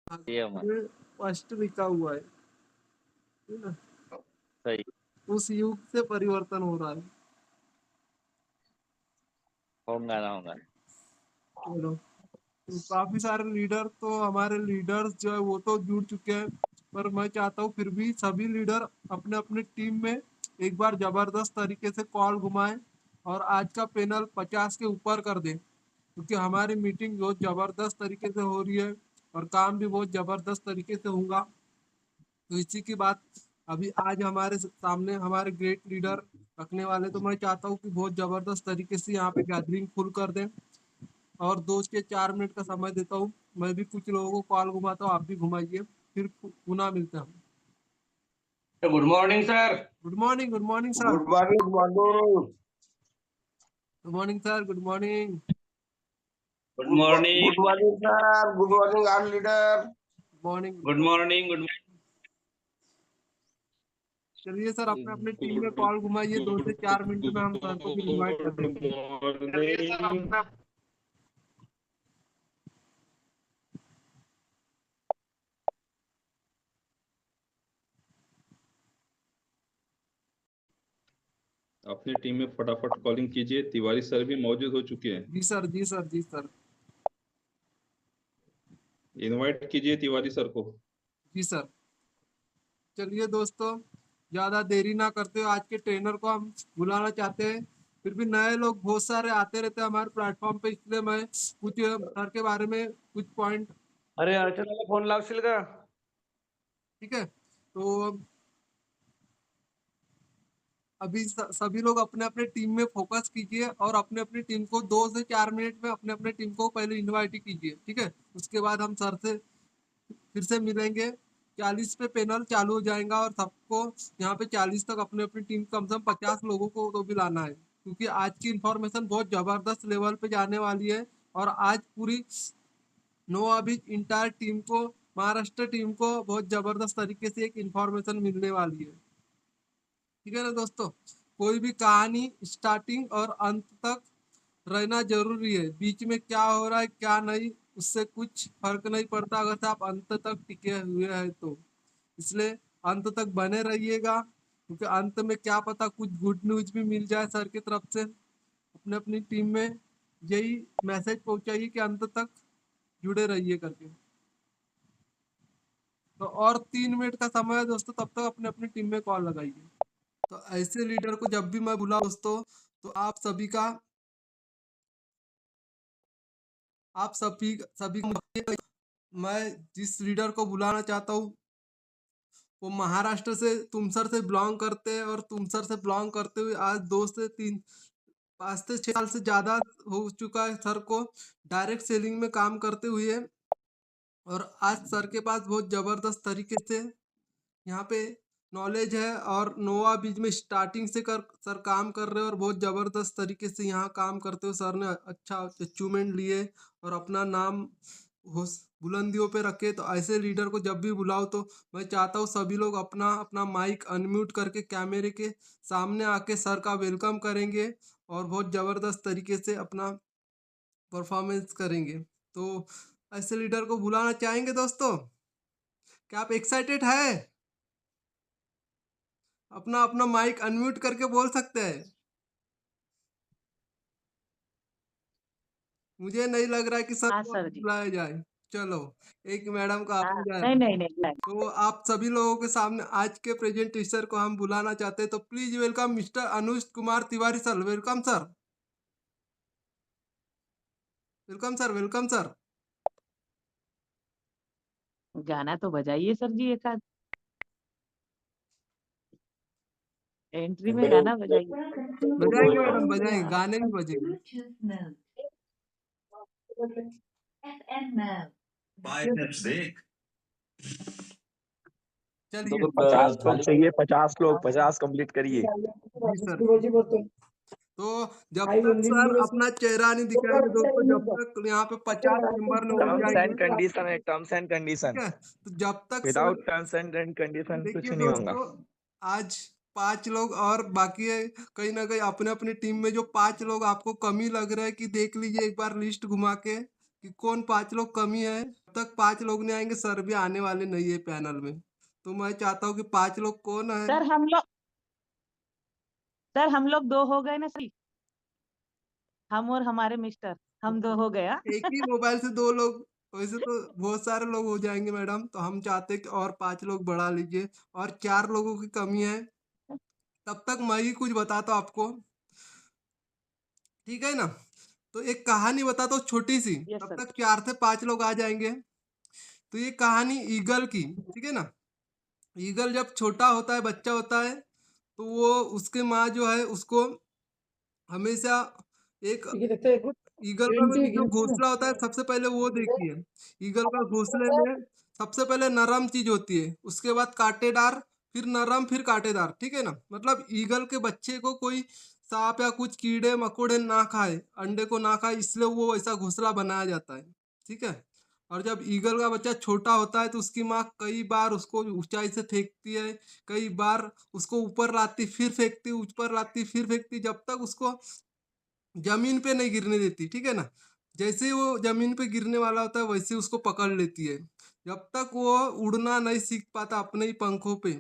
ये हमारा में फर्स्ट लिखा हुआ है ना? सही उस युग से परिवर्तन हो रहा है। होगा ना होगा। चलो, तो काफी सारे लीडर, तो हमारे लीडर्स जो है वो तो जुड़ चुके हैं, पर मैं चाहता हूँ फिर भी सभी लीडर अपने अपने टीम में एक बार जबरदस्त तरीके से कॉल घुमाएं और आज का पैनल 50 के ऊपर कर दें, क्योंकि हमारी मीटिंग बहुत जबरदस्त तरीके से हो रही है और काम भी बहुत जबरदस्त तरीके से होगा। तो इसी की बात अभी आज हमारे सामने हमारे ग्रेट लीडर रखने वाले, तो मैं चाहता हूँ कि बहुत जबरदस्त तरीके से यहाँ पे गैदरिंग फुल कर दें और 2 से 4 मिनट का समय देता हूँ। मैं भी कुछ लोगों को कॉल घुमाता हूँ, आप भी घुमाइए, फिर पुनः मिलते हैं। Good morning sir. Good morning, good morning sir. Good morning, good morning. Good morning sir, good morning. Good morning, good morning sir. Good morning our leader. Morning. Good morning, good चलिए sir, अपने अपने team में call घुमाइए, 2 से 4 minute में हम sir को फिर invite कर देंगे। मॉर्निंग। अपनी टीम में फटाफट कॉलिंग कीजिए। तिवारी सर भी मौजूद हो चुके हैं। जी सर, जी सर, जी सर। इनवाइट कीजिए तिवारी सर को। जी सर। चलिए दोस्तों, ज़्यादा देरी ना करते हुए आज के ट्रेनर को हम बुलाना चाहते हैं। फिर भी नए लोग बहुत सारे आते रहते हैं हमारे प्लेटफॉर्म पे, इसलिए मैं कुछ सर के बारे में कुछ पॉइंट। अरे अर्चनाला फोन लावशील का? ठीक है, तो अभी सभी लोग अपने अपने टीम में फोकस कीजिए और अपने अपनी टीम को 2 से 4 मिनट में अपने अपने टीम को पहले इनवाइट कीजिए। ठीक है, उसके बाद हम सर से फिर से मिलेंगे। 40 पे पैनल चालू हो जाएगा और सबको यहाँ पे 40 तक अपने अपनी टीम, कम से कम 50 लोगों को तो भी लाना है, क्योंकि आज की इंफॉर्मेशन बहुत जबरदस्त लेवल पे जाने वाली है। और आज पूरी नोवा बीच इंटायर टीम को, महाराष्ट्र टीम को बहुत जबरदस्त तरीके से एक इंफॉर्मेशन मिलने वाली है। ठीक है ना दोस्तों, कोई भी कहानी स्टार्टिंग और अंत तक रहना जरूरी है। बीच में क्या हो रहा है क्या नहीं, उससे कुछ फर्क नहीं पड़ता अगर से आप अंत तक टिके हुए हैं तो। इसलिए अंत तक बने रहिएगा, क्योंकि अंत में क्या पता कुछ गुड न्यूज भी मिल जाए सर की तरफ से। अपने अपनी टीम में यही मैसेज पहुंचाइए कि अंत तक जुड़े रहिए करके। तो और 3 मिनट का समय है दोस्तों, तब तक अपने अपनी टीम में कॉल लगाइए। तो ऐसे लीडर को जब भी मैं बुलाऊं दोस्तों, तो आप सभी मैं जिस लीडर को बुलाना चाहता हूँ वो महाराष्ट्र से तुमसर से बिलोंग करते हैं, और तुमसर से बिलोंग करते हुए आज 5 से 6 साल से ज्यादा हो चुका है सर को डायरेक्ट सेलिंग में काम करते हुए। और आज सर के पास बहुत जबरदस्त तरीके से यहाँ पे नॉलेज है, और नोवा बीज में स्टार्टिंग से कर सर काम कर रहे हैं, और बहुत ज़बरदस्त तरीके से यहाँ काम करते हुए सर ने अच्छा अचीवमेंट लिए और अपना नाम हो बुलंदियों पे रखे। तो ऐसे लीडर को जब भी बुलाओ तो मैं चाहता हूँ सभी लोग अपना अपना माइक अनम्यूट करके कैमरे के सामने आके सर का वेलकम करेंगे और बहुत ज़बरदस्त तरीके से अपना परफॉर्मेंस करेंगे। तो ऐसे लीडर को बुलाना चाहेंगे दोस्तों, क्या आप एक्साइटेड है? अपना अपना माइक अनम्यूट करके बोल सकते हैं। मुझे नहीं लग रहा है कि सर हाँ को सर अभी जी। बुलाया जाए। चलो, एक मैडम का हाँ, आपने जाए। नहीं नहीं नहीं नहीं। तो आप सभी लोगों के सामने आज के प्रेजेंट टीचर को हम बुलाना चाहते हैं, तो please welcome mister Anuj Kumar Tiwari sir. Welcome sir, welcome sir, welcome sir. गाना तो बजाइए सर जी एक आध। एंट्री में गाना बजाइए। बजाएंगे मैडम, बजाएंगे, गाने भी बजेंगे। बाइसेप्स देख। चलिए। तो 50 लोग चाहिए, 50 लोग, 50 कंप्लीट करिए। जी सर। तो जब तक सर अपना चेहरा नहीं दिखाएंगे दोस्तों, जब तक यहाँ पे 50 मेंबर नहीं हो टर्म्स जाएंगे। एंड कंडीशन है, टर्म्स एंड ठीक कंडीशन। है, तो जब तक sir, without terms and condition कुछ देखिए नहीं होगा। दोस्तों, आज 5 लोग और बाकी है। कहीं ना कहीं अपने अपनी टीम में जो 5 लोग आपको कमी लग रहा है, कि देख लीजिए एक बार लिस्ट घुमा के कि कौन 5 लोग कमी है। जब तक 5 लोग नहीं आएंगे सर भी आने वाले नहीं है पैनल में। तो मैं चाहता हूँ कि 5 लोग कौन है। सर हम लोग 2 हो गए ना सर, हम और हमारे मिस्टर, हम 2 हो गया। एक ही मोबाइल से 2 लोग, वैसे तो बहुत सारे लोग हो जाएंगे मैडम। तो हम चाहते हैं कि और 5 लोग बढ़ा लीजिए और 4 लोगों की कमी है। तब तक मैं ही कुछ बताता हूँ आपको, ठीक है ना। तो एक कहानी बताता हूँ छोटी सी, यस तब सर। तक 4 से 5 लोग आ जाएंगे। तो ये कहानी ईगल की, ठीक है ना। ईगल जब छोटा होता है, बच्चा होता है, तो वो उसके माँ जो है उसको हमेशा एक ईगल का जो घोंसला होता है सबसे पहले वो देखिए। ईगल का घोंसले में सबसे पहले नरम चीज होती है, उसके बाद कांटेदार, फिर नरम, फिर कांटेदार, ठीक है ना। मतलब ईगल के बच्चे को कोई सांप या कुछ कीड़े मकोड़े ना खाए, अंडे को ना खाए, इसलिए वो ऐसा घोंसला बनाया जाता है, ठीक है। और जब ईगल का बच्चा छोटा होता है तो उसकी माँ कई बार उसको ऊंचाई से फेंकती है, कई बार उसको ऊपर लाती, फिर फेंकती, ऊपर लाती, फिर फेंकती, जब तक उसको जमीन पे नहीं गिरने देती, ठीक है ना। जैसे ही वो जमीन पे गिरने वाला होता है वैसे उसको पकड़ लेती है। जब तक वो उड़ना नहीं सीख पाता अपने ही पंखों पे,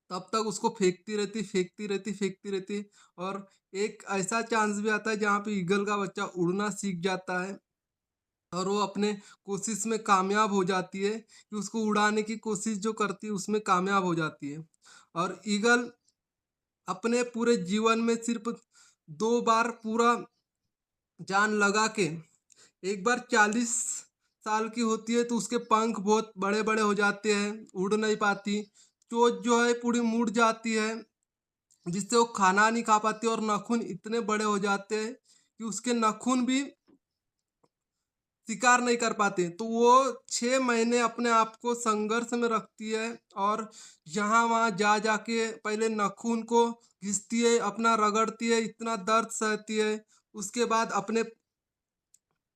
तब तक उसको फेंकती रहती, फेंकती रहती, फेंकती रहती। और एक ऐसा चांस भी आता है जहाँ पे ईगल का बच्चा उड़ना सीख जाता है और वो अपने कोशिश में कामयाब हो जाती है कि उसको उड़ाने की कोशिश जो करती है उसमें कामयाब हो जाती है। और ईगल अपने पूरे जीवन में सिर्फ 2 बार पूरा जान लगा के, एक बार 40 साल की होती है तो उसके पंख बहुत बड़े बड़े हो जाते हैं, उड़ नहीं पाती। चोंच जो है पूरी मुड़ जाती है, जिससे वो खाना नहीं खा पाती। और नाखून इतने बड़े हो जाते हैं कि उसके नाखून भी शिकार नहीं कर पाते। तो वो 6 महीने अपने आप को संघर्ष में रखती है और यहाँ वहाँ जा जाके पहले नाखून को घिसती है, अपना रगड़ती है, इतना दर्द सहती है। उसके बाद अपने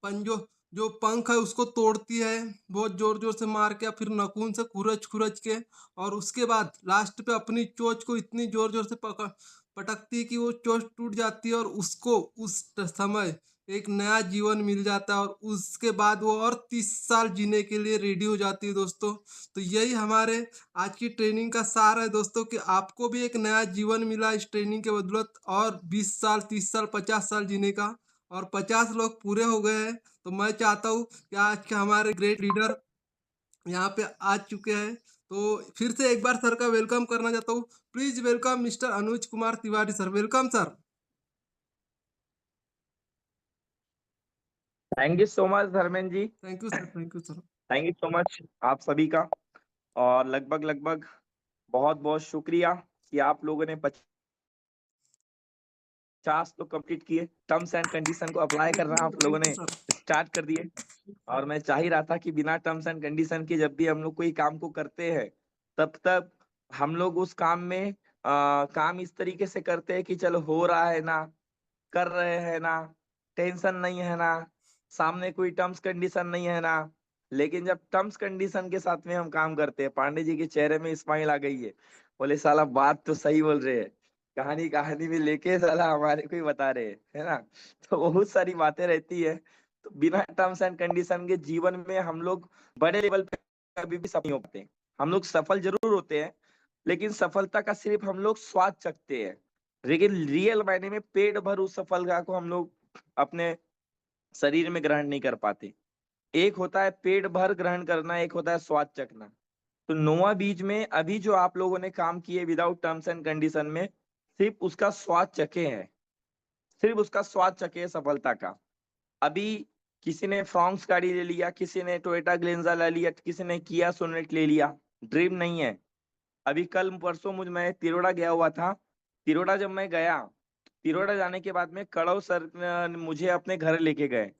पंजों जो पंख है उसको तोड़ती है, बहुत जोर जोर से मार के, फिर नाखून से खुरच खुरच के। और उसके बाद लास्ट पे अपनी चोंच को इतनी जोर जोर से पटकती है कि वो चोंच टूट जाती है और उसको उस समय एक नया जीवन मिल जाता है। और उसके बाद वो और 30 साल जीने के लिए रेडी हो जाती है दोस्तों। तो यही हमारे आज की ट्रेनिंग का सार है दोस्तों, कि आपको भी एक नया जीवन मिला इस ट्रेनिंग के बदौलत, और 20 साल, 30 साल, 50 साल जीने का। और 50 लोग पूरे हो गए हैं। तो मैं चाहता हूँ कि आज के हमारे ग्रेट लीडर यहाँ पे आ चुके हैं। तो फिर से एक बार सर का वेलकम करना चाहता हूँ। Please welcome mister Anuj Kumar Tiwari sir. Welcome sir. Thank you so much Dharmendra ji, thank you sir, thank you sir. Thank you so much आप सभी का। और लगभग लगभग बहुत बहुत शुक्रिया कि आप लोगों ने 50 तो कंप्लीट किए। टर्म्स एंड कंडीशन को अप्लाई करना आप लोगों थैंक यू ने सर। स्टार्ट कर दिए। और मैं चाह ही रहा था कि बिना टर्म्स एंड कंडीशन के जब भी हम लोग कोई काम को करते हैं, तब तक हम लोग उस काम में काम इस तरीके से करते हैं कि चलो हो रहा है ना, कर रहे हैं ना, टेंशन नहीं है ना, सामने कोई टर्म्स कंडीशन नहीं है ना। लेकिन जब टर्म्स कंडीशन के साथ में हम काम करते हैं, पांडे जी के चेहरे में स्माइल आ गई है, बोले साला बात तो सही बोल रहे हैं, कहानी कहानी में लेके साला हमारे को ही बता रहे हैं, है ना। तो बहुत सारी बातें रहती है। तो बिना टर्म्स एंड कंडीशन के जीवन में हम लोग बड़े लेवल पे कभी भी सफल नहीं हो पाते। हम लोग सफल जरूर होते हैं, लेकिन सफलता का सिर्फ हम लोग स्वाद चखते हैं, लेकिन रियल मायने में पेट भर उस सफलता को हम लोग अपने शरीर में ग्रहण नहीं कर पाते। एक होता है पेट भर ग्रहण करना, एक होता है स्वाद चखना। तो नोवा बीज में अभी जो आप लोगों ने काम किए विदाउट टर्म्स एंड कंडीशन में, सिर्फ उसका स्वाद चखे हैं, सिर्फ उसका स्वाद चखे है सफलता का। अभी किसी ने फ्रॉन्क्स गाड़ी ले लिया, किसी ने टोयोटा ग्लेंजा ले लिया, किसी ने किया सोनेट ले लिया, ड्रीम नहीं है। अभी कल परसों मैं तिरोड़ा गया हुआ था। तिरोड़ा जब मैं गया, तिरोड़ा जाने के बाद में कड़व सर मुझे अपने घर लेके गए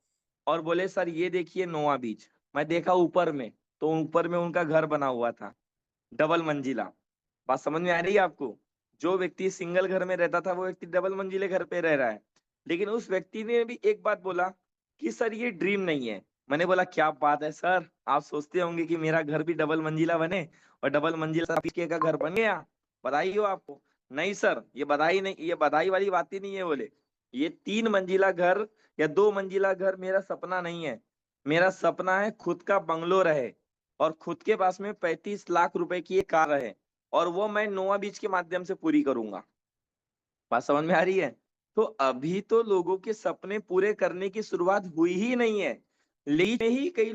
और बोले सर ये देखिए नोवा बीच। मैं देखा ऊपर में, तो ऊपर में उनका घर बना हुआ था, डबल मंजिला। बात समझ में आ रही है आपको? जो व्यक्ति सिंगल घर में रहता था वो व्यक्ति डबल मंजिले घर पे रह रहा है। लेकिन उस व्यक्ति ने भी एक बात बोला कि सर ये ड्रीम नहीं है। मैंने बोला क्या बात है सर, आप सोचते होंगे कि मेरा घर भी डबल मंजिला बने, और डबल मंजिला पीके का घर बन गया, बधाई हो आपको। नहीं सर, ये बधाई नहीं, ये बधाई वाली बात ही नहीं है। बोले ये 3 मंजिला घर या 2 मंजिला घर मेरा सपना नहीं है, मेरा सपना है खुद का बंगलो रहे और खुद के पास में 35 लाख रुपए की एक कार रहे, और वो मैं नोवा बीच के माध्यम से पूरी करूंगा। बात समझ में आ रही है? तो अभी तो लोगों के सपने पूरे करने की शुरुआत हुई ही नहीं है, लेकिन ही कई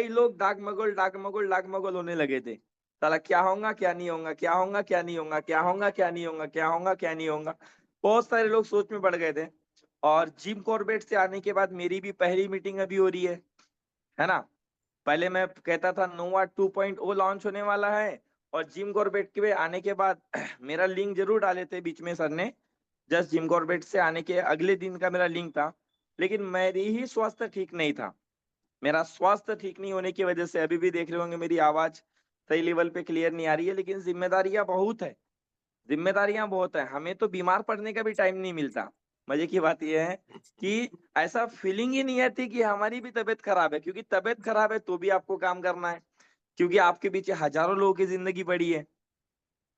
लोग डागमगोल होने लगे थे। साला क्या होगा क्या नहीं होगा, क्या होगा क्या नहीं होगा, क्या होगा क्या नहीं होगा, क्या होगा क्या नहीं होगा, बहुत सारे लोग सोच में पड़ गए थे। और जिम कॉर्बेट से आने के बाद मेरी भी पहली मीटिंग अभी हो रही है ना। पहले मैं कहता था नोवा 2.0 लॉन्च होने वाला है, और जिम कॉर्बेट के आने के बाद मेरा लिंक जरूर डाले थे बीच में सर ने, जस्ट जिम कॉर्बेट से आने के अगले दिन का मेरा लिंक था, लेकिन मेरी ही स्वास्थ्य ठीक नहीं था। मेरा स्वास्थ्य ठीक नहीं होने की वजह से अभी भी देख रहे होंगे मेरी आवाज सही लेवल पे क्लियर नहीं आ रही है, लेकिन जिम्मेदारियां बहुत है, हमें तो बीमार पड़ने का भी टाइम नहीं मिलता। मजे की बात यह है कि ऐसा फीलिंग ही नहीं आती कि हमारी भी तबीयत खराब है, क्योंकि तबीयत खराब है तो भी आपको काम करना है, क्योंकि आपके पीछे हजारों लोगों की जिंदगी पड़ी है,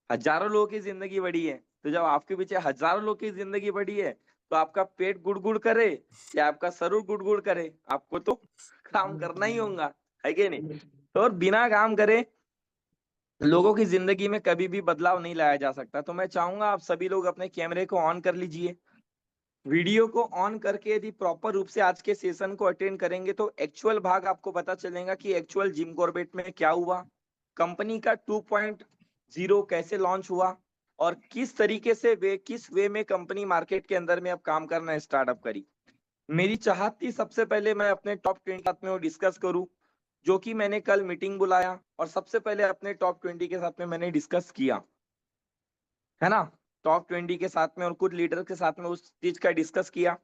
हजारों लोगों की जिंदगी बड़ी है। तो जब आपके पीछे हजारों लोगों की जिंदगी बड़ी है, तो आपका पेट गुड़गुड़ करे या आपका शरीर गुड़गुड़ करे, आपको तो काम करना ही होगा, है कि नहीं? तो और बिना काम करे लोगों की जिंदगी में कभी भी बदलाव नहीं लाया जा सकता। तो मैं चाहूंगा आप सभी लोग अपने कैमरे को ऑन कर लीजिए, वीडियो को ऑन करके यदि प्रॉपर रूप से आज के सेशन को अटेंड करेंगे तो एक्चुअल भाग आपको पता चलेगा कि एक्चुअल जिम कॉर्बेट में क्या हुआ, कंपनी का 2.0 कैसे लॉन्च हुआ, और किस तरीके से किस वे में कंपनी मार्केट के अंदर में अब काम करना स्टार्टअप करी। मेरी चाहत थी सबसे पहले मैं अपने टॉप 20 के साथ में वो डिस्कस करूं, जो कि मैंने कल मीटिंग बुलाया और सबसे पहले अपने टॉप 20 के साथ में मैंने डिस्कस किया, है ना। टॉप 20 के साथ में और कुछ लीडर के साथ में उस चीज का डिस्कस किया।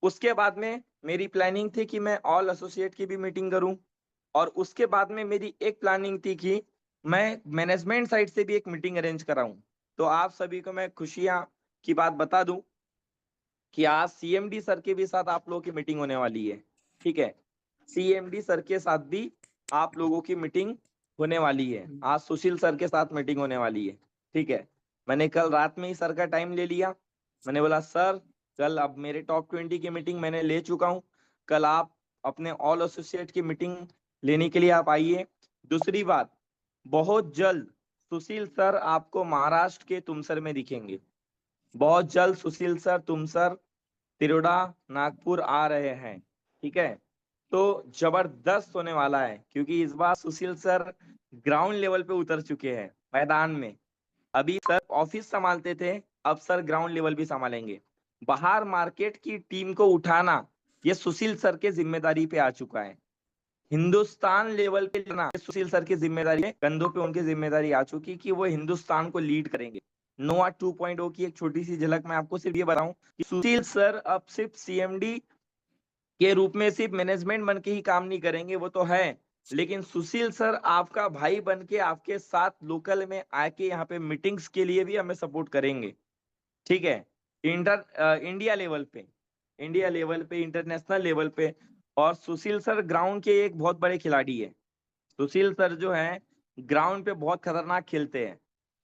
उसके बाद में मेरी प्लानिंग थी कि मैं ऑल एसोसिएट की भी मीटिंग करूं, और उसके बाद में मेरी एक प्लानिंग थी कि मैं मैनेजमेंट साइड से भी एक मीटिंग अरेंज कराऊं। तो आप सभी को मैं खुशियां की बात बता दूं कि आज सीएमडी सर के भी साथ आप लोगों की मीटिंग होने वाली है, ठीक है। सीएमडी सर के साथ भी आप लोगों की मीटिंग होने वाली है, आज सुशील सर के साथ मीटिंग होने वाली है, ठीक है। मैंने कल रात में ही सर का टाइम ले लिया, मैंने बोला सर कल अब मेरे टॉप 20 की मीटिंग मैंने ले चुका हूँ, कल आप अपने ऑल एसोसिएट की मीटिंग लेने के लिए आप आइए। दूसरी बात, बहुत जल्द सुशील सर आपको महाराष्ट्र के तुमसर में दिखेंगे, बहुत जल्द सुशील सर तुमसर तिरोडा नागपुर आ रहे हैं, ठीक है। तो जबरदस्त होने वाला है, क्योंकि इस बार सुशील सर ग्राउंड लेवल पे उतर चुके हैं मैदान में। अभी सर ऑफिस संभालते थे, अब सर ग्राउंड लेवल भी संभालेंगे। बाहर मार्केट की टीम को उठाना ये सुशील सर के जिम्मेदारी पे आ चुका है। हिंदुस्तान लेवल पे ना सुशील सर की जिम्मेदारी है, कंधों पे उनकी जिम्मेदारी आ चुकी कि वो हिंदुस्तान को लीड करेंगे। नोवा 2.0 की एक छोटी सी झलक मैं आपको सिर्फ ये बताऊं कि सुशील सर अब सिर्फ सीएमडी के रूप में सिर्फ मैनेजमेंट बन के ही काम नहीं करेंगे, वो तो है, लेकिन सुशील सर आपका भाई बन के आपके साथ लोकल में आके यहाँ पे मीटिंग्स के लिए भी हमें सपोर्ट करेंगे, ठीक है। इंडिया लेवल पे इंटरनेशनल लेवल पे। और सुशील सर ग्राउंड के एक बहुत बड़े खिलाड़ी है। सुशील सर जो है ग्राउंड पे बहुत खतरनाक खेलते हैं,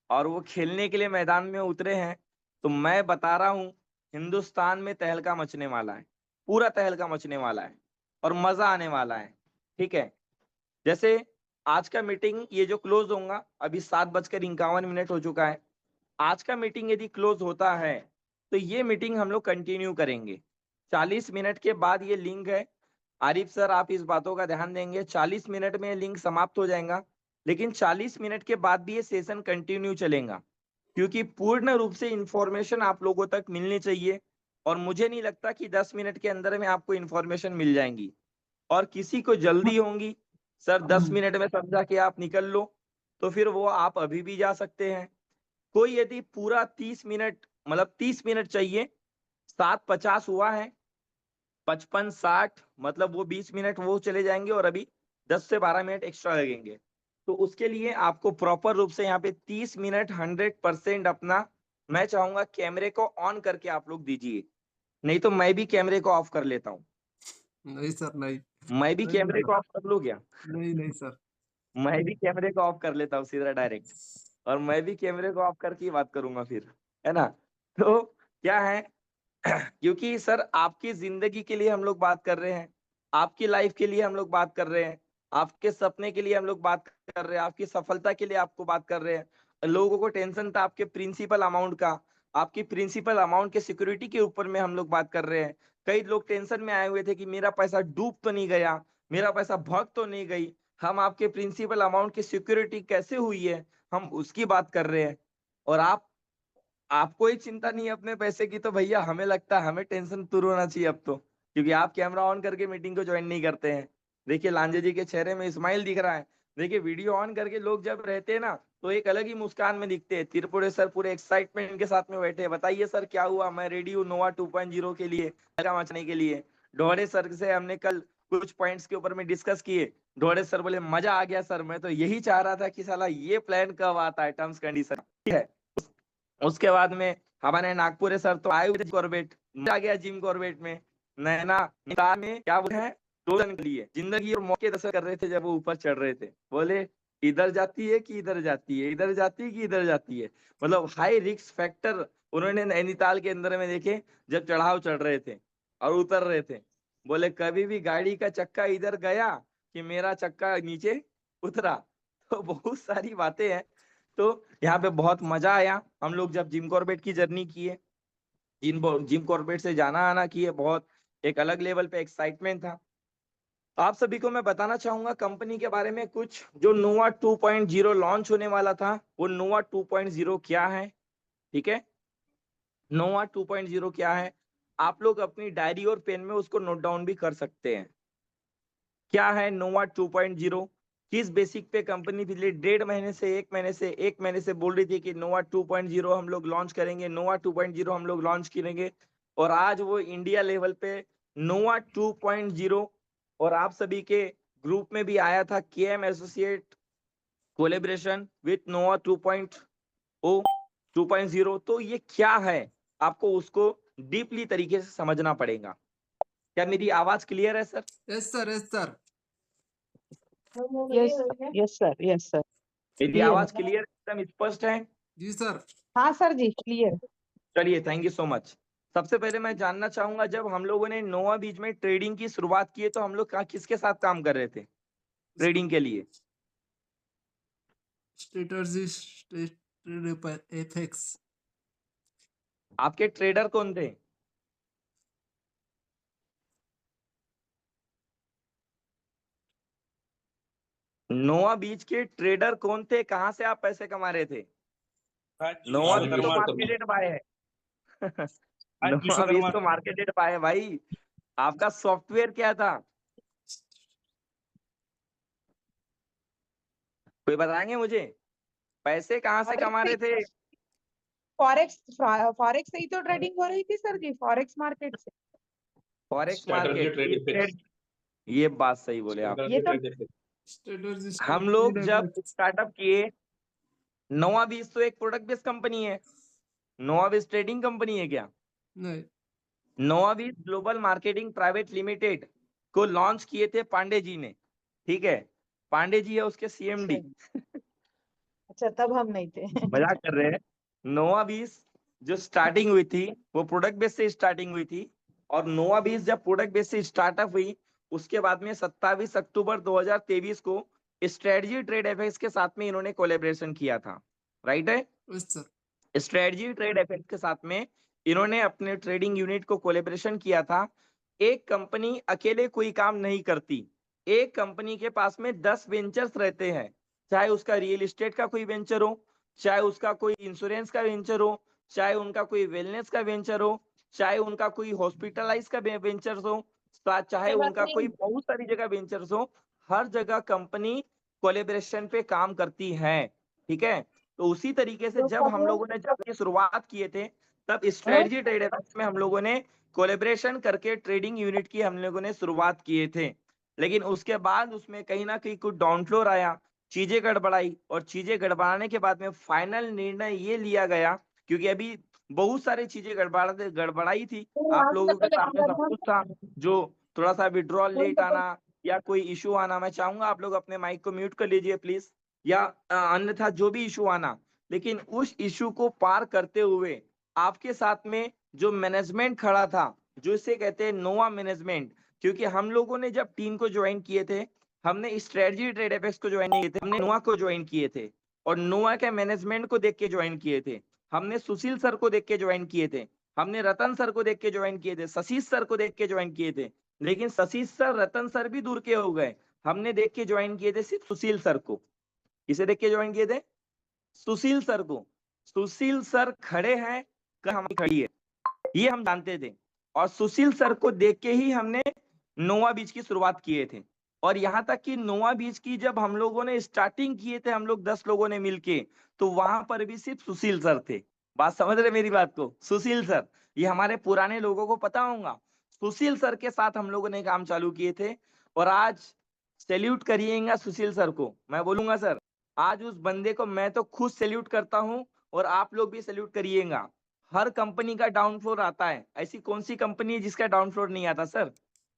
और वो खेलने के लिए मैदान में उतरे हैं। तो मैं बता रहा हूँ हिंदुस्तान में तहलका मचने वाला है, पूरा तहलका मचने वाला है, और मजा आने वाला है, ठीक है। जैसे आज का मीटिंग ये जो क्लोज होगा, अभी 7:51 हो चुका है। आज का मीटिंग यदि क्लोज होता है तो ये मीटिंग हम लोग कंटिन्यू करेंगे। 40 मिनट के बाद ये लिंक है, आरिफ सर आप इस बातों का ध्यान देंगे, 40 मिनट में लिंक समाप्त हो जाएगा, लेकिन 40 मिनट के बाद भी ये सेशन कंटिन्यू चलेगा, क्योंकि पूर्ण रूप से इंफॉर्मेशन आप लोगों तक मिलनी चाहिए। और मुझे नहीं लगता कि 10 मिनट के अंदर में आपको इंफॉर्मेशन मिल जाएंगी, और किसी को जल्दी होंगी सर 10 मिनट में समझा कि आप निकल लो, तो फिर वो आप अभी भी जा सकते हैं। कोई यदि पूरा 30 मिनट मतलब 30 मिनट चाहिए, 7:50 हुआ है, 55-60 मतलब वो 20 मिनट वो चले जाएंगे, और अभी 10 से 12 मिनट एक्स्ट्रा लगेंगे। तो उसके लिए आपको प्रॉपर रूप से यहाँ पे 30 मिनट 100% अपना, मैं चाहूंगा कैमरे को ऑन करके आप लोग दीजिए, नहीं तो मैं भी कैमरे को ऑफ कर लेता हूँ। नहीं सर नहीं, मैं भी कैमरे को ऑफ कर लूँ क्या? नहीं सर, मैं भी कैमरे को ऑफ कर लेता हूँ सीधा डायरेक्ट, और मैं भी कैमरे को ऑफ करके ही बात करूंगा फिर, है ना। तो क्या है क्योंकि सर आपकी जिंदगी के लिए हम लोग बात कर रहे हैं, आपकी लाइफ के लिए हम लोग बात कर रहे हैं, आपके सपने के लिए हम लोग बात कर रहे हैं, आपकी सफलता के लिए आपको बात कर रहे हैं। लोगों को टेंशन था आपके प्रिंसिपल अमाउंट का, आपकी प्रिंसिपल अमाउंट के सिक्योरिटी के ऊपर में हम लोग बात कर रहे हैं। कई लोग टेंशन में आए हुए थे कि मेरा पैसा डूब तो नहीं गया, मेरा पैसा भग तो नहीं गई। हम आपके प्रिंसिपल अमाउंट की सिक्योरिटी कैसे हुई है, हम उसकी बात कर रहे हैं। और आपको ही चिंता नहीं है अपने पैसे की, तो भैया हमें लगता है हमें टेंशन दूर होना चाहिए अब तो, क्योंकि आप कैमरा ऑन करके मीटिंग को ज्वाइन नहीं करते हैं। देखिए लांजे जी के चेहरे में स्माइल दिख रहा है। देखिए वीडियो ऑन करके लोग जब रहते हैं ना तो एक अलग ही मुस्कान में दिखते हैं। त्रिपुरे सर पूरे एक्साइटमेंट के साथ में बैठे हैं, बताइए सर क्या हुआ, मैं रेडी हूँ नोवा 2.0 के लिए, मचने के लिए। ढोड़े सर से हमने कल कुछ पॉइंट्स के ऊपर में डिस्कस किए। ढोड़े सर बोले मजा आ गया सर, मैं तो यही चाह रहा था कि साला ये प्लान कब आता है, टर्म्स कंडीशन। ठीक है, उसके बाद में हमारे नागपुर सर तो आए हुए थे कॉर्बेट, आ गया जिम कॉर्बेट में। नैना में क्या बोले हैं, के लिए जिंदगी और मौके दर्शन कर रहे थे जब वो ऊपर चढ़ रहे थे। बोले इधर जाती है कि इधर जाती है, इधर जाती है कि इधर जाती है। मतलब हाई रिस्क फैक्टर उन्होंने नैनीताल के अंदर में देखे जब चढ़ाव चढ़ रहे थे और उतर रहे थे। बोले कभी भी गाड़ी का चक्का इधर गया कि मेरा चक्का नीचे उतरा। तो बहुत सारी बातें हैं। तो यहाँ पे बहुत मजा आया हम लोग जब जिम कॉर्बेट की जर्नी किए, जिम कॉर्बेट से जाना आना किए, बहुत एक अलग लेवल पे एक्साइटमेंट था। आप सभी को मैं बताना चाहूंगा कंपनी के बारे में कुछ। जो नोवा 2.0 लॉन्च होने वाला था वो नोवा 2.0 क्या है, ठीक है। नोवा 2.0 क्या है, आप लोग अपनी डायरी और पेन में उसको नोट डाउन भी कर सकते हैं। क्या है नोवा 2.0, किस बेसिक पे कंपनी पिछले 1.5 महीने से 1 महीने से बोल रही थी कि नोवा 2.0 हम लोग लॉन्च करेंगे, नोवा 2.0 हम लोग लॉन्च करेंगे। और आज वो इंडिया लेवल पे नोवा 2.0 और आप सभी के ग्रुप में भी आया था केएम एसोसिएट कोलेब्रेशन विथ नोवा 2.0। तो ये क्या है आपको उसको डीपली तरीके से समझना पड़ेगा। क्या मेरी आवाज क्लियर है sir? Yes sir, yes sir. Yes sir, yes sir. मेरी क्लियर आवाज है। क्लियर एकदम स्पष्ट है? जी सर। हाँ सर जी, क्लियर। चलिए थैंक यू सो मच। सबसे पहले मैं जानना चाहूंगा जब हम लोगों ने नोवा बीच में ट्रेडिंग की शुरुआत की है तो हम लोग किसके साथ काम कर रहे थे ट्रेडिंग के लिए? एफएक्स। आपके ट्रेडर कौन थे? नोवा बीच के ट्रेडर कौन थे, कहां से आप पैसे कमा रहे थे? नोवा बीच तो मार्केटेड बाय है। नोवा बीच तो मार्केटेड बाय है भाई। आपका सॉफ्टवेयर क्या था, कोई बताएंगे मुझे? पैसे कहां से कमा रहे थे? फॉरेक्स से ही तो ट्रेडिंग हो रही थी सर जी, फॉरेक्स मार्केट से। फॉरेक्स मार्केट, ये बात सही बोले आप। ये तो हम लोग जब स्टार्टअप किए, नोवा बीज तो एक प्रोडक्ट बेस्ड कंपनी है, नोवा बीज ट्रेडिंग कंपनी है क्या? नहीं। नोवा बीज ग्लोबल मार्केटिंग प्राइवेट लिमिटेड को लॉन्च किए थे पांडे जी ने, ठीक है। पांडे जी है उसके सीएमडी। अच्छा, तब हम नहीं थे। मजाक कर रहे हैं। नोवा बीज जो स्टार्टिंग हुई थी वो प्रोडक्ट बेस से स्टार्टिंग हुई थी, और नोवा बीज जब प्रोडक्ट बेस से स्टार्टअप हुई उसके बाद में 27 अक्टूबर 2023 को स्ट्रेटजी ट्रेड एफएक्स के साथ में इन्होंने कोलैबोरेशन किया था, राइट है? Yes sir. Strategy trade FX के साथ में इन्होंने अपने ट्रेडिंग यूनिट को कोलैबोरेशन किया था। एक कंपनी अकेले कोई काम नहीं करती, एक कंपनी के पास में 10 वेंचर्स रहते हैं, चाहे उसका रियल एस्टेट का कोई वेंचर हो, चाहे उसका कोई इंश्योरेंस का वेंचर हो, चाहे उनका कोई वेलनेस का वेंचर हो, चाहे उनका कोई हॉस्पिटलाइज का वेंचर हो, चाहे उनका कोई बहुत सारी जगह वेंचर्स हो। हर जगह कंपनी कोलैबोरेशन पे काम करती है, ठीक है। तो उसी तरीके से जब हम लोगों ने जब ये शुरुआत किए थे तब स्ट्रेटजी ट्रेड एफएक्स में हम लोगों ने कोलैबोरेशन करके ट्रेडिंग यूनिट की हम लोगों ने शुरुआत किए थे। लेकिन उसके बाद उसमें कहीं ना कहीं कुछ डाउन फ्लोर आया, चीजें गड़बड़ाई, और चीजें गड़बड़ाने के बाद में फाइनल निर्णय ये लिया गया, क्योंकि अभी बहुत सारी चीजें गड़बड़ाई थी, आप लोगों के सामने सब कुछ था। जो थोड़ा सा विड्रॉल लेट आना या कोई इशू आना, मैं चाहूंगा आप लोग अपने माइक को म्यूट कर लीजिए प्लीज, या अन्यथा जो भी इशू आना, लेकिन उस इशू को पार करते हुए आपके साथ में जो मैनेजमेंट खड़ा था, जो इसे कहते हैं नोवा मैनेजमेंट, क्योंकि हम लोगों ने जब टीम को ज्वाइन किए थे, हमने स्ट्रेटजी ट्रेड एफएक्स को ज्वाइन नहीं किए थे, हमने नोवा को ज्वाइन किए थे और नोवा के मैनेजमेंट को देख के ज्वाइन किए थे। हमने सुशील सर को देख के ज्वाइन किए थे, हमने रतन सर को देख के ज्वाइन किए थे, शशि सर को देख के ज्वाइन किए थे। लेकिन शशि सर, रतन सर भी दूर के हो गए, हमने देख के ज्वाइन किए थे सिर्फ सुशील सर को। किसे देख के ज्वाइन किए थे? सुशील सर को। सुशील सर खड़े हैं, हम खड़ी है, ये हम जानते थे। और सुशील सर को देख के ही हमने नोवा बीच की शुरुआत किए थे। और यहाँ तक कि नोवा बीच की जब हम लोगों ने स्टार्टिंग किए थे, हम लोग 10 लोगों ने मिलके, तो वहां पर भी सिर्फ सुशील सर थे। बात समझ रहे मेरी बात को? सुशील सर, ये हमारे पुराने लोगों को पता होगा, सुशील सर के साथ हम लोगों ने काम चालू किए थे। और आज सैल्यूट करिएगा सुशील सर को। मैं बोलूंगा सर, आज उस बंदे को मैं तो खुद सैल्यूट करता हूं और आप लोग भी सैल्यूट करिएगा। हर कंपनी का डाउन फ्लोर आता है, ऐसी कौन सी कंपनी है जिसका डाउन फ्लोर नहीं आता सर?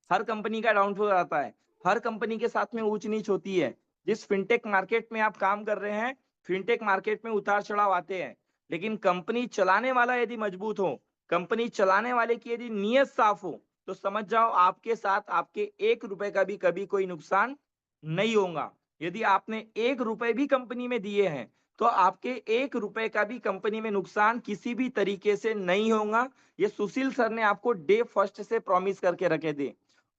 हर कंपनी का डाउन फ्लोर आता है, हर कंपनी के साथ में ऊंच नीच होती है। जिस फिनटेक मार्केट में आप काम कर रहे हैं, फिनटेक मार्केट में उतार चढ़ाव आते हैं, लेकिन कंपनी चलाने वाला यदि मजबूत हो, कंपनी चलाने वाले की यदि नीयत साफ हो, तो समझ जाओ आपके साथ आपके 1 रुपए का भी कभी कोई नुकसान नहीं होगा। यदि आपने 1 रुपए भी कंपनी में दिए हैं, तो आपके 1 रुपए का भी कंपनी में नुकसान किसी भी तरीके से नहीं होगा। ये सुशील सर ने आपको डे फर्स्ट से प्रॉमिस करके रखे थे,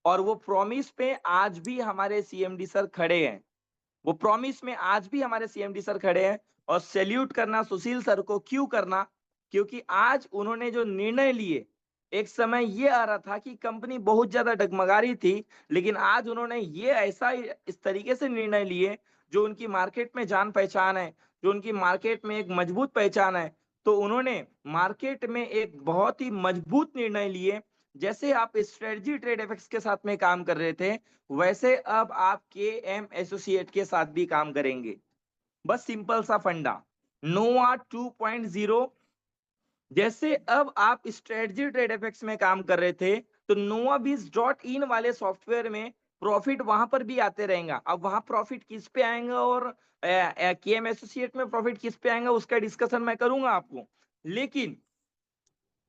और वो प्रॉमिस पे आज भी हमारे सीएमडी सर खड़े हैं। वो प्रॉमिस में आज भी हमारे सीएमडी सर खड़े हैं। और सैल्यूट करना सुशील सर को क्यों करना? क्योंकि आज उन्होंने जो निर्णय लिए, एक समय ये आ रहा था कि कंपनी बहुत ज्यादा डगमगा रही थी, लेकिन आज उन्होंने ये ऐसा इस तरीके से निर्णय लिए जो उनकी मार्केट में जान पहचान है, जो उनकी मार्केट में एक मजबूत पहचान है। तो उन्होंने मार्केट में एक बहुत ही मजबूत निर्णय लिए। जैसे आप स्ट्रेटजी ट्रेड एफएक्स के साथ में काम कर रहे थे, वैसे अब आप केएम एसोसिएट के साथ भी काम करेंगे। बस सिंपल सा फंडा, नोवा 2.0। जैसे अब आप स्ट्रेटजी ट्रेड एफएक्स में काम कर रहे थे, तो novabiz.in वाले सॉफ्टवेयर में प्रॉफिट वहां पर भी आते रहेगा। अब वहां प्रॉफिट किस पे आएगा और केएम एसोसिएट में प्रॉफिट किस पे आएगा, उसका डिस्कशन मैं करूंगा आपको। लेकिन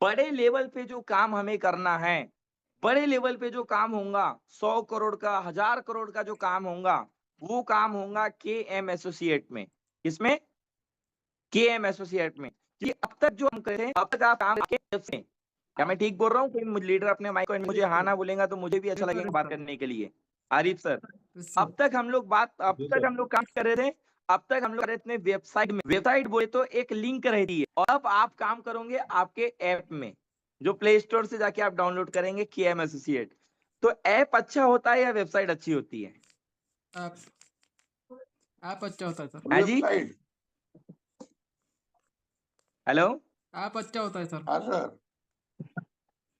बड़े लेवल पे जो काम हमें करना है, बड़े लेवल पे जो काम होगा, 100 करोड़ का, 1000 करोड़ का जो काम होगा, वो काम होगा केएम एसोसिएट में। किसमें? केएम एसोसिएट में। अब तक जो हम कर रहे हैं, अब तक आप काम के, क्या मैं ठीक बोल रहा हूँ? कोई लीडर अपने माइक को मुझे हाँ ना बोलेगा तो मुझे भी अच्छा लगेगा बात करने के लिए। आरिफ सर, अब तक हम लोग काम कर रहे थे, अब तक हम लोग कर रहे थे वेबसाइट में। वेबसाइट बोले तो एक लिंक रहती है, और अब आप काम करोगे आपके ऐप में, जो प्ले स्टोर से जाके आप डाउनलोड करेंगे केएम एसोसिएट। तो ऐप अच्छा होता है या वेबसाइट अच्छी होती है? ऐप अच्छा होता है सर। है जी? हेलो, ऐप अच्छा होता है सर। हाँ सर।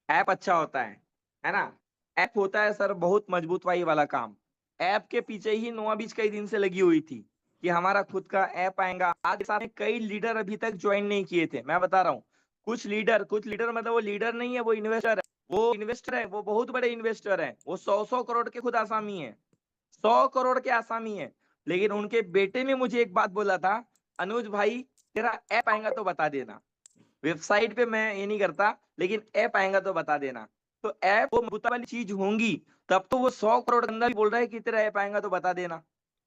ऐप अच्छा होता है ना? ऐप होता है सर बहुत मजबूत वाला काम। ऐप के पीछे ही नोवाबीज कई दिन से लगी हुई थी कि हमारा खुद का ऐप आएगा। आज के साथ में कई लीडर अभी तक ज्वाइन नहीं किए थे। मैं बता रहा हूँ, कुछ लीडर मतलब वो लीडर नहीं है, वो इन्वेस्टर है। वो इन्वेस्टर है, वो बहुत बड़े इन्वेस्टर है। वो 100 करोड़ के खुद आसामी है, 100 करोड़ के आसामी है। लेकिन उनके बेटे ने मुझे एक बात बोला था, अनुज भाई तेरा ऐप आएगा तो बता देना। वेबसाइट पे मैं ये नहीं करता, लेकिन ऐप आएगा तो बता देना। तो ऐप वो मजबूत वाली चीज होंगी, तब तो वो 100 करोड़ के अंदर भी बोल रहा है कि तेरा ऐप आएगा तो बता देना।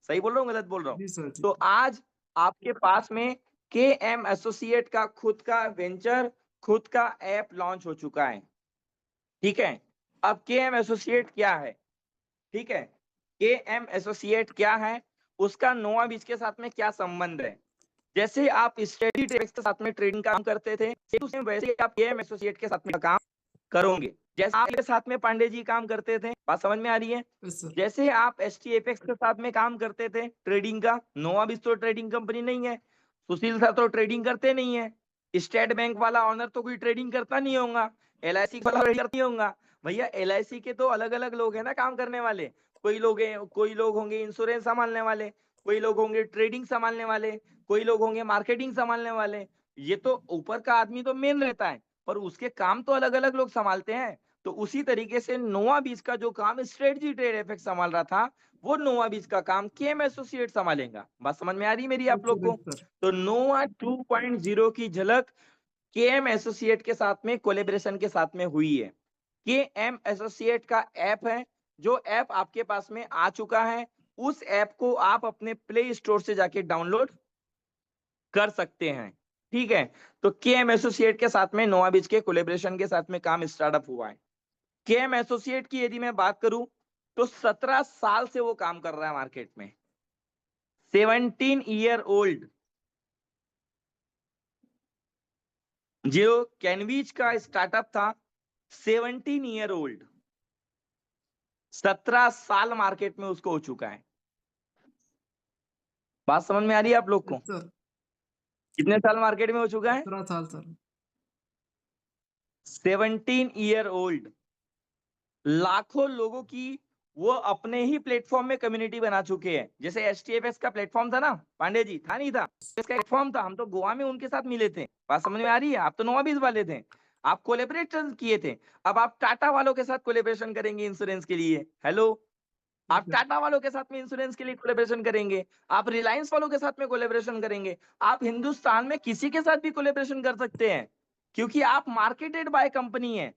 सही बोल रहा हूँ, गलत बोल रहा हूँ? तो आज आपके पास में केएम एसोसिएट का खुद का वेंचर, खुद का ऐप लॉन्च हो चुका है। ठीक है, अब केएम एसोसिएट क्या है? ठीक है, केएम एसोसिएट क्या है, उसका नोवाबीज के साथ में क्या संबंध है? जैसे आप स्टडी ट्रेड के साथ में ट्रेडिंग काम करते थे, वैसे आप केएम एसोसिएट के साथ में काम करोगे। जैसे आपके साथ में पांडे जी काम करते थे, बात समझ में आ रही है? जैसे आप एसटीएफएक्स के साथ में काम करते थे ट्रेडिंग का, नोवाबीज तो ट्रेडिंग कंपनी नहीं है, सुशील सर तो ट्रेडिंग करते नहीं है, स्टेट बैंक वाला ऑनर तो कोई ट्रेडिंग करता नहीं होगा, एलआईसी वाला करती होगा। भैया एलआईसी के तो अलग अलग लोग हैं ना काम करने वाले। कोई लोग होंगे इंश्योरेंस संभालने वाले, कोई लोग होंगे ट्रेडिंग संभालने वाले, कोई लोग होंगे मार्केटिंग संभालने वाले। ये तो ऊपर का आदमी तो मेन रहता है, पर उसके काम तो अलग अलग लोग संभालते हैं। तो उसी तरीके से नोवाबीज का जो काम स्ट्रेटजी ट्रेड एफएक्स संभाल रहा था, वो नोवाबीज का काम केएम एसोसिएट संभालेगा। बात समझ में आ रही मेरी आप लोग को? तो नोवा 2.0 की झलक केएम एसोसिएट के साथ में कोलैबोरेशन के साथ में हुई है। KM एसोसिएट का ऐप है, जो ऐप आपके पास में आ चुका है, उस ऐप को आप अपने प्ले स्टोर से जाके डाउनलोड कर सकते हैं। ठीक है, तो KM एसोसिएट के साथ में नोवाबीच के कोलेब्रेशन के साथ में काम स्टार्टअप हुआ है। KM एसोसिएट की यदि मैं बात करूं तो 17 साल से वो काम कर रहा है मार्केट में। 17 ईयर ओल्ड। जो कैनवीज का स्टार्टअप था 17 ईयर ओल्ड, 17 साल मार्केट में उसको हो चुका है। बात समझ में आ रही है आप लोग को? सर कितने साल मार्केट में हो चुका है? 17 साल सर। 17 year old. लाखों लोगों की वो अपने ही प्लेटफॉर्म में कम्युनिटी बना चुके हैं। जैसे HTFS का प्लेटफॉर्म था ना पांडे जी, था नहीं था? इसका प्लेटफॉर्म था, हम तो गोवा में उनके साथ मिले थे। बात समझ में आ रही है? आप तो नोवाबीच वाले थे, आप कोलेबरेशन किए थे। अब आप टाटा वालों के साथ कोलेबरेशन करेंगे इंश्योरेंस के लिए। हेलो, आप टाटा वालों के साथ में इंश्योरेंस के लिए कोलेबरेशन करेंगे, आप रिलायंस वालों के साथ में कोलेबरेशन करेंगे, आप हिंदुस्तान में किसी के साथ भी कोलेबरेशन कर सकते हैं, क्योंकि आप मार्केटेड बाय कंपनी है।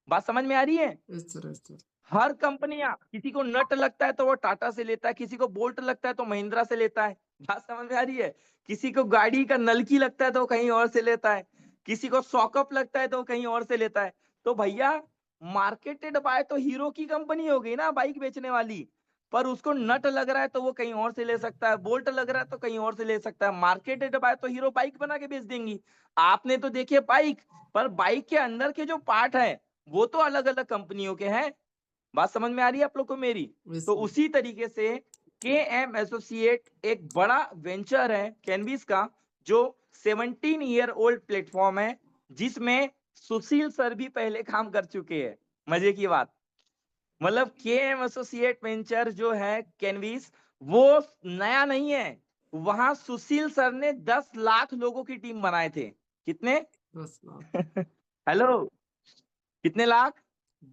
बात समझ में आ रही है? Yes sir. हर कंपनियां, किसी को नट लगता है तो वो टाटा से लेता है, किसी को बोल्ट लगता है तो महिंद्रा से लेता है। बात समझ में आ रही है? किसी को गाड़ी का नलकी लगता है तो कहीं और से लेता है, किसी को सॉकअप लगता है तो कहीं और से लेता है। तो भैया मार्केटेड बाय तो हीरो की कंपनी हो गई ना, बाइक बेचने वाली, पर उसको नट लग रहा है तो वो कहीं और से ले सकता है, बोल्ट लग रहा है तो कहीं और से ले सकता है। मार्केटेड बाय तो हीरो बाइक बना के बेच देंगी। आपने तो देखिए बाइक, पर बाइक के अंदर के जो पार्ट है वो तो अलग अलग कंपनियों के हैं। बात समझ में आ रही है आप लोग को मेरी? तो उसी तरीके से KM एसोसिएट एक बड़ा वेंचर है कैनवीज का, जो 17 ईयर ओल्ड प्लेटफॉर्म है, जिसमें सुशील सर भी पहले काम कर चुके हैं। मजे की बात, मतलब KM एसोसिएट वेंचर जो है कैनवीज, वो नया नहीं है। वहां सुशील सर ने 10 लाख लोगों की टीम बनाए थे। कितने? 10 लाख। हेलो, कितने लाख?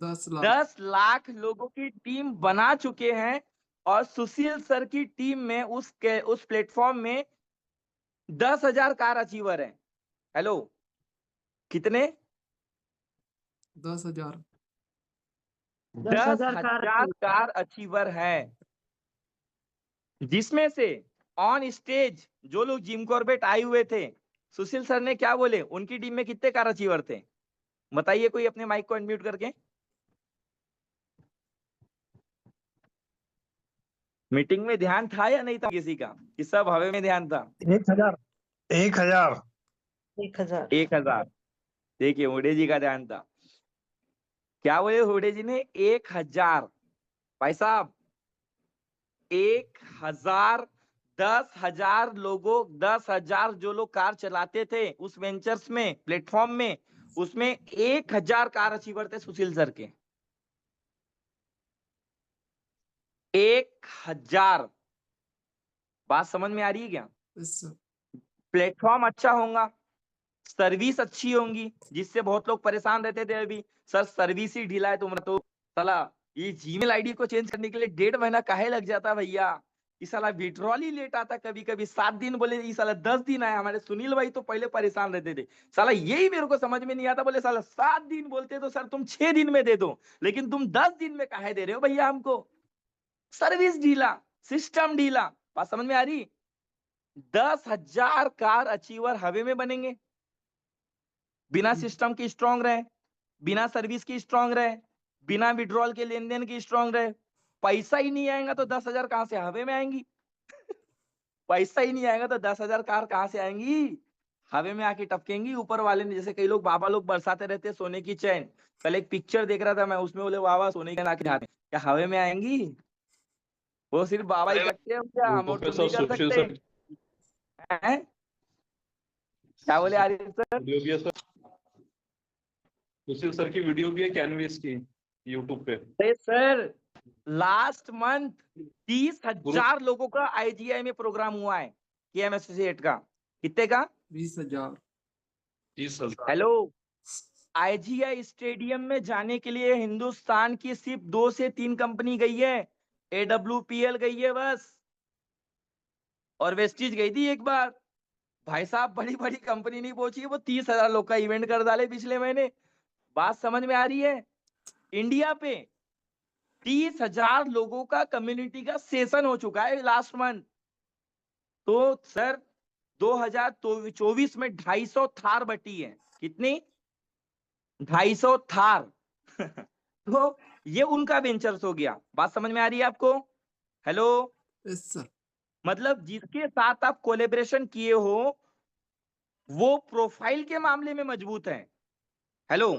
10 लाख। 10 लाख लोगों की टीम बना चुके हैं। और सुशील सर की टीम में उस प्लेटफॉर्म में 10,000 कार अचीवर है। हेलो, कितने? 10,000। 10,000 कार अचीवर है, जिसमें से ऑन स्टेज जो लोग जिम कॉर्बेट आए हुए थे, सुशील सर ने क्या बोले, उनकी टीम में कितने कार अचीवर थे? बताइए कोई अपने माइक को अनम्यूट करके। मीटिंग में ध्यान था या नहीं था किसी का, कि सब हवे में ध्यान था? 1,000 1,000 1,000। देखिए हुडे जी का ध्यान था। क्या बोले हुडे जी ने? 1,000। भाई साहब 1,000, 10,000 लोगों, 10,000 जो लोग कार चलाते थे उस वेंचर्स में, प्लेटफॉर्म में, उसमें 1,000 कार अचीवर थे सुशील सर के। 1,000। बात समझ में आ रही है क्या? Yes sir. प्लेटफॉर्म अच्छा होगा, सर्विस अच्छी होंगी, जिससे बहुत लोग परेशान रहते थे अभी, सर सर्विस ही ढीला है तुम्हारा, तो साला ये जीमेल आईडी को चेंज करने के लिए 1.5 महीना काहे लग जाता भैया, इस साला विड्रॉल ही लेट आता, कभी कभी 7 दिन बोले, इस साला 10 दिन आया। हमारे सुनील भाई तो पहले परेशान रहते थे, साला यही मेरे को समझ में नहीं आता, बोले साला 7 दिन बोलते तो सर तुम 6 दिन में दे दो, लेकिन तुम 10 दिन में काहे दे रहे हो भैया हमको? सर्विस ढीला, सिस्टम ढीला। बात समझ में आ रही? 10,000 कार अचीवर हवे में बनेंगे, बिना सिस्टम की स्ट्रांग रहे, बिना सर्विस की स्ट्रांग रहे, बिना विड्रॉल के लेन देन की स्ट्रांग रहे। पैसा ही नहीं आएगा तो 10,000 कहां से हवे में आएंगी? पैसा ही नहीं आएगा तो 10,000 कार कहां से आएंगी? हवे में आके टपकेंगी। ऊपर वाले ने, जैसे कई लोग बाबा लोग बरसाते रहते हैं सोने की चैन, कल एक पिक्चर देख रहा था मैं, उसमें बोले बाबा सोने की चैन आके हाथ में, क्या हवे में आएंगी? वो सिर्फ बाबा ही करते हैं क्या, हम और तुम नहीं कर सुशील सकते सर हैं? क्या बोले आरिफ सर? वीडियो भी है सर, सुशील सर की वीडियो भी है कैनवीस की यूट्यूब पे। अरे सर लास्ट मंथ 30,000 लोगों का IGI में प्रोग्राम हुआ है KM एसोसिएट का। कितने का? 20,000। 30,000। हेलो, IGI स्टेडियम में जाने के लिए हिंदुस्तान की सिर्फ 2 से 3 कंपनी गई है। AWPL गई है बस, और वेस्टीज गई थी एक बार। भाई साहब बड़ी बड़ी कंपनी नहीं पहुंची है, वो 30,000 लोग का इवेंट कर डाले पिछले महीने। बात समझ में आ रही है? इंडिया पे 30,000 लोगों का कम्युनिटी का सेशन हो चुका है लास्ट मंथ। तो सर 2024 में 250 थार बटी है। कितनी? 250 थार। तो ये उनका वेंचर्स हो गया। बात समझ में आ रही है आपको? Hello, yes sir. मतलब जिसके साथ आप कोलेबरेशन किए हो वो प्रोफाइल के मामले में मजबूत है। हेलो,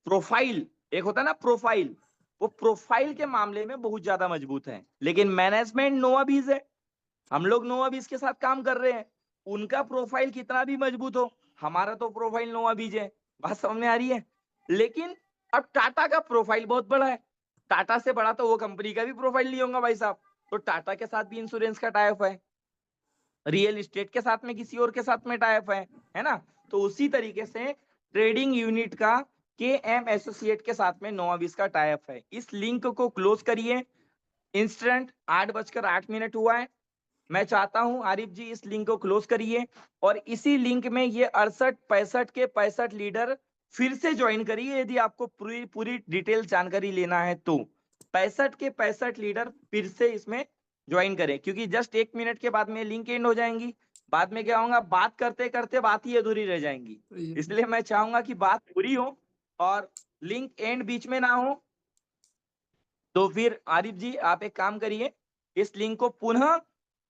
प्रोफाइल एक होता है ना, प्रोफाइल, वो प्रोफाइल के मामले में बहुत ज्यादा मजबूत है। लेकिन मैनेजमेंट नोवाबीज है, हम लोग नोवाबीज के साथ काम कर रहे हैं। उनका प्रोफाइल कितना भी मजबूत हो, हमारा तो प्रोफाइल नोवाबीज है। बात समझ में आ रही है? लेकिन अब टाटा का प्रोफाइल बहुत बड़ा है। टाटा से बड़ा तो वो कंपनी का भी प्रोफाइल नहीं होगा भाई साहब। तो टाटा के साथ भी इंश्योरेंस का टाई अप है, रियल एस्टेट के साथ में किसी और के साथ में टाई अप है ना? तो उसी तरीके से ट्रेडिंग यूनिट का KM एसोसिएट के साथ में नोवाबीज का टाई अप है। इस लिंक को क्लोज करिए। इंस्टेंट 8:08 हुआ है। मैं चाहता हूं आरिफ जी इस लिंक को क्लोज करिए और इसी लिंक में ये 68-65 के 65 लीडर फिर से ज्वाइन करिए यदि आपको पूरी पूरी डिटेल जानकारी लेना है तो। 65 के 65 लीडर फिर से इसमें ज्वाइन करें, क्योंकि जस्ट 1 मिनट के बाद में लिंक एंड हो जाएंगी। बाद में क्या होगा, बात करते करते बात ही अधूरी रह जाएंगी। इसलिए मैं चाहूंगा कि बात पूरी हो और लिंक एंड बीच में ना हो। तो फिर आरिफ जी आप एक काम करिए, इस लिंक को पुनः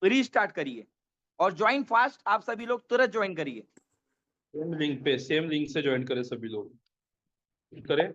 रीस्टार्ट करिए और ज्वाइन फास्ट। आप सभी लोग तुरंत ज्वाइन करिए। सेम लिंक से ज्वाइन करें सभी लोग। करें।